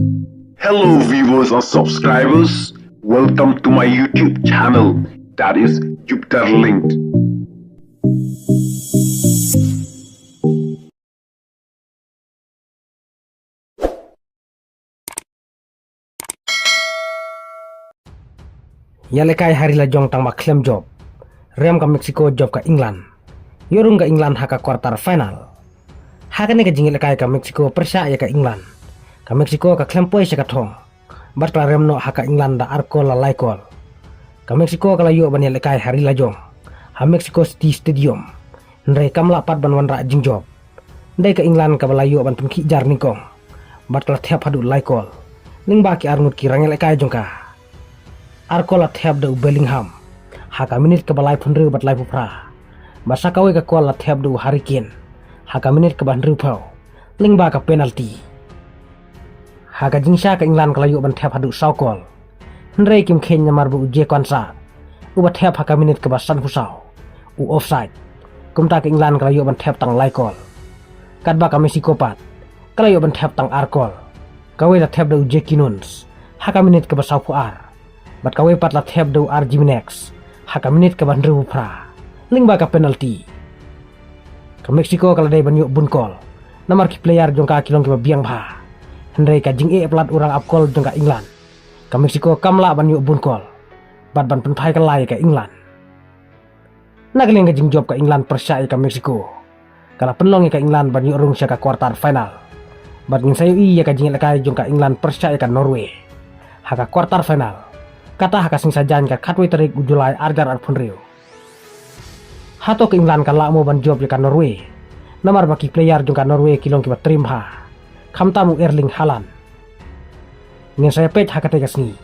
Hello viewers and subscribers, welcome to my YouTube channel, that is Jupiter Linked. Yalekai hari la jong tang maklem job. Rem ka Mexico job ka England. Yorung ka England haka quarter final. Haka ne ka jingil kai ka Mexico persya ya ka England. Ka Mexico ka klempoi se ka thong. Bat ka rem no haka England da arko la laikol. Ka Mexico ka la yo ban yalekai hari la jong. Ha Mexico City Stadium. Ndai kam la pat ban wan ra jing job. Ndai ka England ka bala yo ban tum ki jar nikong. Bat ka thep hadu laikol. Ning ba ki arngut ki rangel kai jong ka. Arkola thep da Bellingham haka minit ke balai punru bat lai pupra masa kawe ka kola thep da Hurricane haka minit ke banru pau lingba ka penalty haka jingsha ka England kala yu ban thep hadu saukol ndrei kim khen nyamar bu je konsa u bat thep haka minit ke basan husau u offside kumta ka England kala yu ban thep tang laikol kadba ka Mexico pat kala yu ban thep tang arkol kawe la thep da Jekinuns haka minit ke basau puar bat kawe pat la thep do Argiminex haka minit ke bandru pra lingba ka penalty ka Mexico kala dai banyu bunkol namar ki player jong ka kilong ki biang bha hendrai ka jing e plat urang apkol jong ka England ka Mexico kamla banyu bunkol bat ban penpai ka lai ka England nagaling ka jing job ka England persya ka Mexico kala penlong ka England banyu rung sya ka quarter final bat ngin sayo iya ka jing ka jong ka England persya ka Norway haka quarter final kata haka sing sajan ka katwe terik ujulai argar arpun rio hato ke England kan lakmo ban job ka Norway namar baki player jong ka Norway kilong kiba trim ha kamtamu Erling Haaland ngin saya pet haka tegas ni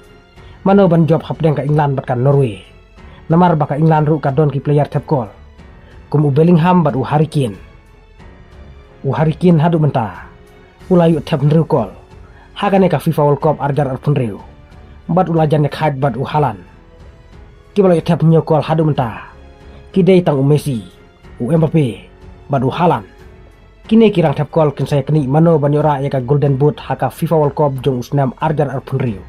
mano ban job hapdeng ka England bat ka Norway namar baka England ru ka don ki player tep kol kum u Bellingham bat u Hurricane hadu menta ulayu tep nru kol haka ne ka FIFA World Cup argar arpun rio bat ulajan nek haid bat u Haaland kibala yo tep nyokol hadu menta kidei tang u Messi u Mbappe bat u Haaland kine kirang tep kol kin saya keni mano banyora ya ka Golden Boot haka FIFA World Cup jong usnam argar arpun rio